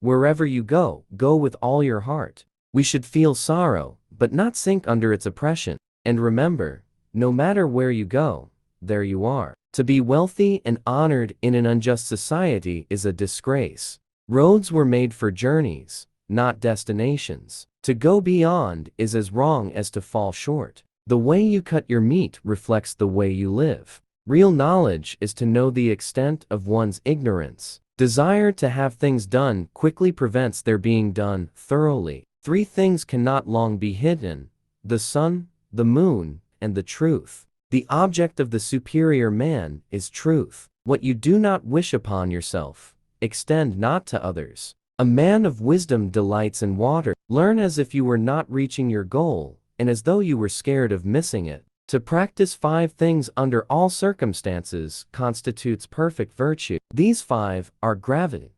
Wherever you go, go with all your heart. We should feel sorrow, but not sink under its oppression. And remember, no matter where you go, there you are. To be wealthy and honored in an unjust society is a disgrace. Roads were made for journeys, not destinations. To go beyond is as wrong as to fall short. The way you cut your meat reflects the way you live. Real knowledge is to know the extent of one's ignorance. Desire to have things done quickly prevents their being done thoroughly. 3 things cannot long be hidden: the sun, the moon, and the truth. The object of the superior man is truth. What you do not wish upon yourself, extend not to others. A man of wisdom delights in water. Learn as if you were not reaching your goal, and as though you were scared of missing it. To practice 5 things under all circumstances constitutes perfect virtue. These 5 are gravity,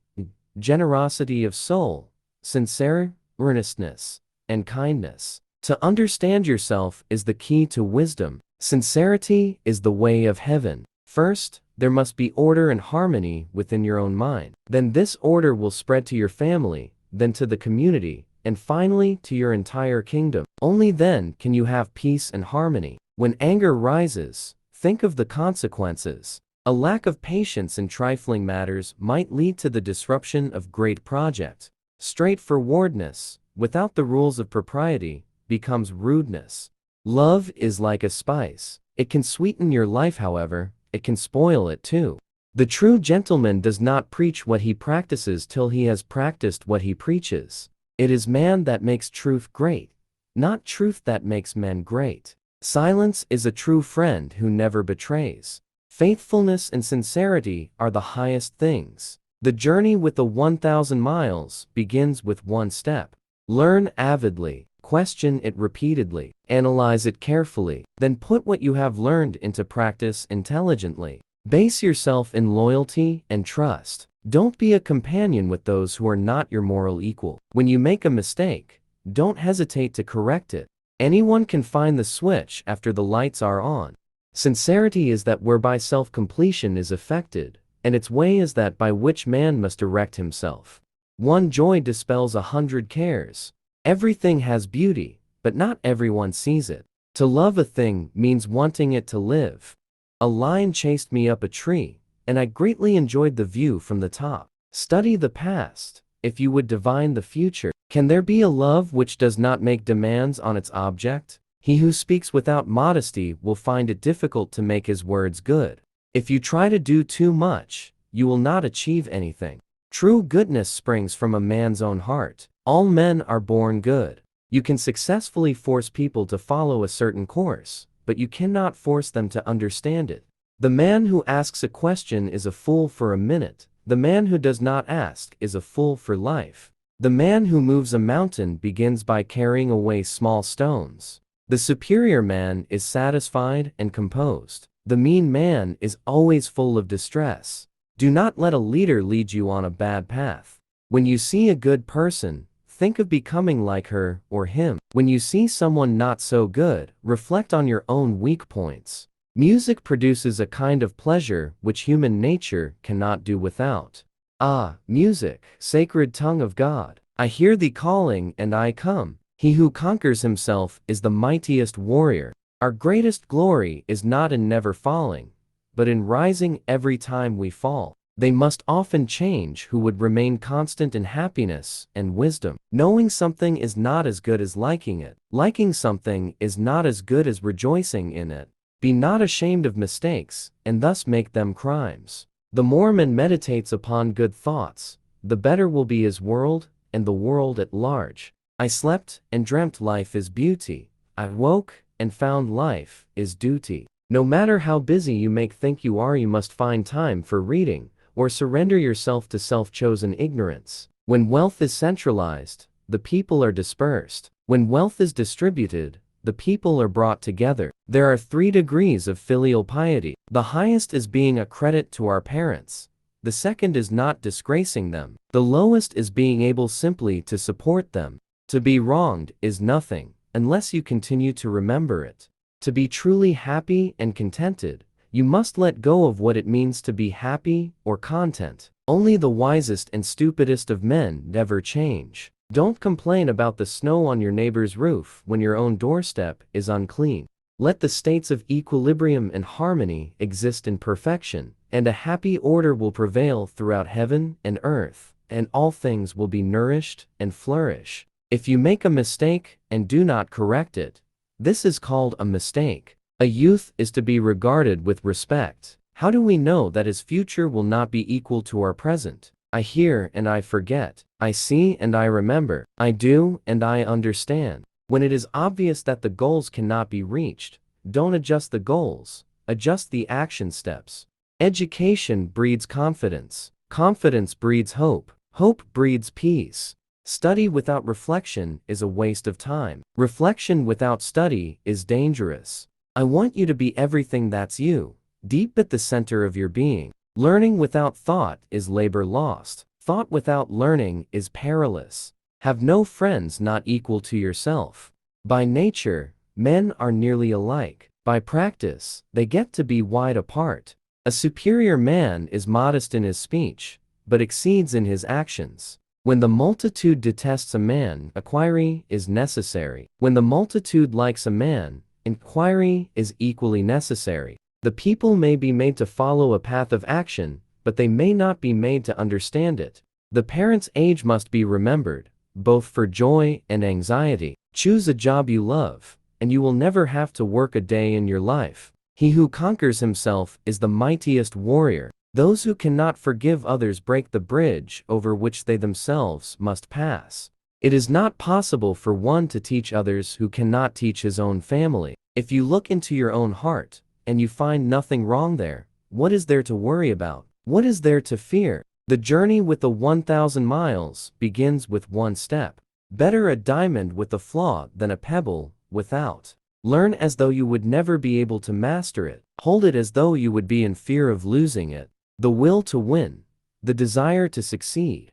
generosity of soul, sincere earnestness, and kindness. To understand yourself is the key to wisdom. Sincerity is the way of heaven. First, there must be order and harmony within your own mind. Then this order will spread to your family, then to the community, and finally to your entire kingdom. Only then can you have peace and harmony. When anger rises, think of the consequences. A lack of patience in trifling matters might lead to the disruption of great projects. Straightforwardness, without the rules of propriety, becomes rudeness. Love is like a spice. It can sweeten your life, however, it can spoil it too. The true gentleman does not preach what he practices till he has practiced what he preaches. It is man that makes truth great, not truth that makes men great. Silence is a true friend who never betrays. Faithfulness and sincerity are the highest things. The journey with the 1,000 miles begins with 1 step. Learn avidly, question it repeatedly, analyze it carefully, then put what you have learned into practice intelligently. Base yourself in loyalty and trust. Don't be a companion with those who are not your moral equal. When you make a mistake, don't hesitate to correct it. Anyone can find the switch after the lights are on. Sincerity is that whereby self-completion is effected, and its way is that by which man must erect himself. 1 joy dispels 100 cares. Everything has beauty, but not everyone sees it. To love a thing means wanting it to live. A lion chased me up a tree, and I greatly enjoyed the view from the top. Study the past, if you would divine the future. Can there be a love which does not make demands on its object? He who speaks without modesty will find it difficult to make his words good. If you try to do too much, you will not achieve anything. True goodness springs from a man's own heart. All men are born good. You can successfully force people to follow a certain course, but you cannot force them to understand it. The man who asks a question is a fool for a minute. The man who does not ask is a fool for life. The man who moves a mountain begins by carrying away small stones. The superior man is satisfied and composed. The mean man is always full of distress. Do not let a leader lead you on a bad path. When you see a good person, think of becoming like her or him. When you see someone not so good, reflect on your own weak points. Music produces a kind of pleasure which human nature cannot do without. Ah, music, sacred tongue of God, I hear thee calling and I come. He who conquers himself is the mightiest warrior. Our greatest glory is not in never falling, but in rising every time we fall. They must often change who would remain constant in happiness and wisdom. Knowing something is not as good as liking it. Liking something is not as good as rejoicing in it. Be not ashamed of mistakes, and thus make them crimes. The more man meditates upon good thoughts, the better will be his world and the world at large. I slept and dreamt life is beauty. I woke and found life is duty. No matter how busy you may think you are, you must find time for reading, or surrender yourself to self-chosen ignorance. When wealth is centralized, the people are dispersed. When wealth is distributed, the people are brought together. There are 3 degrees of filial piety. The highest is being a credit to our parents. The second is not disgracing them. The lowest is being able simply to support them. To be wronged is nothing, unless you continue to remember it. To be truly happy and contented, you must let go of what it means to be happy or content. Only the wisest and stupidest of men never change. Don't complain about the snow on your neighbor's roof when your own doorstep is unclean. Let the states of equilibrium and harmony exist in perfection, and a happy order will prevail throughout heaven and earth, and all things will be nourished and flourish. If you make a mistake and do not correct it, this is called a mistake. A youth is to be regarded with respect. How do we know that his future will not be equal to our present? I hear and I forget. I see and I remember. I do and I understand. When it is obvious that the goals cannot be reached, don't adjust the goals, adjust the action steps. Education breeds confidence. Confidence breeds hope. Hope breeds peace. Study without reflection is a waste of time. Reflection without study is dangerous. I want you to be everything that's you, deep at the center of your being. Learning without thought is labor lost. Thought without learning is perilous. Have no friends not equal to yourself. By nature, men are nearly alike. By practice, they get to be wide apart. A superior man is modest in his speech, but exceeds in his actions. When the multitude detests a man, inquiry is necessary. When the multitude likes a man, inquiry is equally necessary. The people may be made to follow a path of action, but they may not be made to understand it. The parent's age must be remembered, both for joy and anxiety. Choose a job you love, and you will never have to work a day in your life. He who conquers himself is the mightiest warrior. Those who cannot forgive others break the bridge over which they themselves must pass. It is not possible for one to teach others who cannot teach his own family. If you look into your own heart, and you find nothing wrong there, what is there to worry about? What is there to fear? The journey with the 1,000 miles begins with one step. Better a diamond with a flaw than a pebble without. Learn as though you would never be able to master it. Hold it as though you would be in fear of losing it. The will to win, the desire to succeed,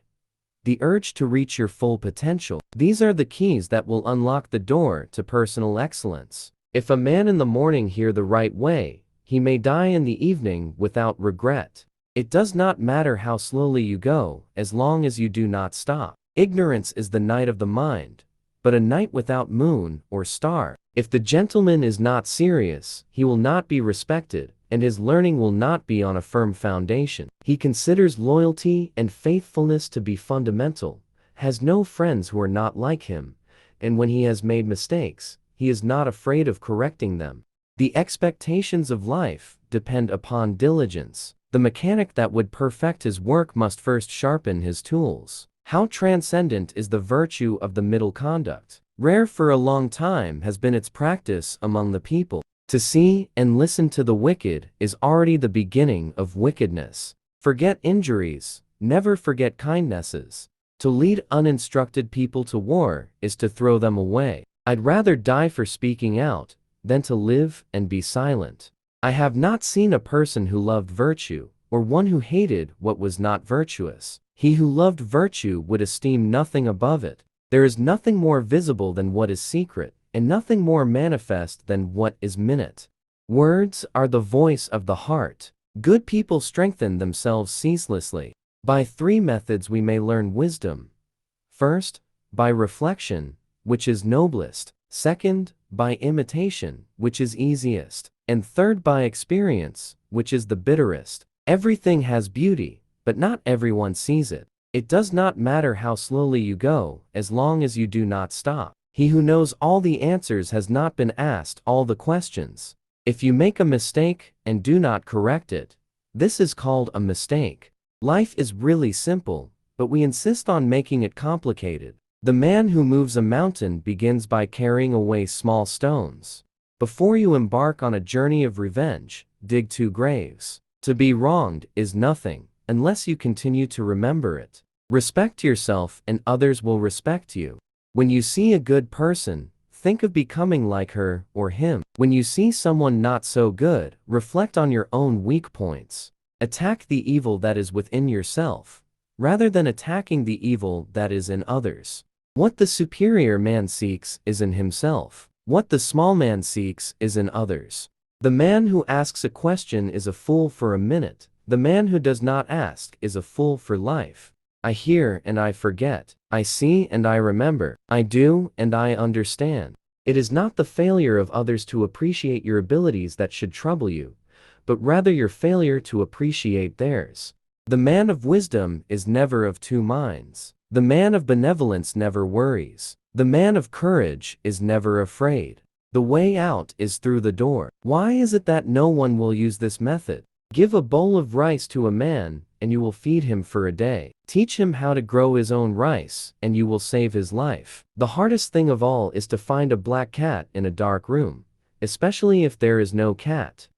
the urge to reach your full potential. These are the keys that will unlock the door to personal excellence. If a man in the morning hear the right way, he may die in the evening without regret. It does not matter how slowly you go, as long as you do not stop. Ignorance is the night of the mind, but a night without moon or star. If the gentleman is not serious, he will not be respected, and his learning will not be on a firm foundation. He considers loyalty and faithfulness to be fundamental, has no friends who are not like him, and when he has made mistakes, he is not afraid of correcting them. The expectations of life depend upon diligence. The mechanic that would perfect his work must first sharpen his tools. How transcendent is the virtue of the middle conduct! Rare for a long time has been its practice among the people. To see and listen to the wicked is already the beginning of wickedness. Forget injuries, never forget kindnesses. To lead uninstructed people to war is to throw them away. I'd rather die for speaking out than to live and be silent. I have not seen a person who loved virtue, or one who hated what was not virtuous. He who loved virtue would esteem nothing above it. There is nothing more visible than what is secret, and nothing more manifest than what is minute. Words are the voice of the heart. Good people strengthen themselves ceaselessly. By 3 methods we may learn wisdom. First, by reflection, which is noblest. Second, by imitation, which is easiest. And third, by experience, which is the bitterest. Everything has beauty, but not everyone sees it. It does not matter how slowly you go, as long as you do not stop. He who knows all the answers has not been asked all the questions. If you make a mistake and do not correct it, this is called a mistake. Life is really simple, but we insist on making it complicated. The man who moves a mountain begins by carrying away small stones. Before you embark on a journey of revenge, dig 2 graves. To be wronged is nothing, unless you continue to remember it. Respect yourself and others will respect you. When you see a good person, think of becoming like her or him. When you see someone not so good, reflect on your own weak points. Attack the evil that is within yourself, rather than attacking the evil that is in others. What the superior man seeks is in himself. What the small man seeks is in others. The man who asks a question is a fool for a minute, The man who does not ask is a fool for life. I hear and I forget. I see and I remember. I do and I understand. It is not the failure of others to appreciate your abilities that should trouble you, but rather your failure to appreciate theirs. The man of wisdom is never of two minds. The man of benevolence never worries. The man of courage is never afraid. The way out is through the door. Why is it that no one will use this method? Give a bowl of rice to a man, and you will feed him for a day. Teach him how to grow his own rice, and you will save his life. The hardest thing of all is to find a black cat in a dark room, especially if there is no cat.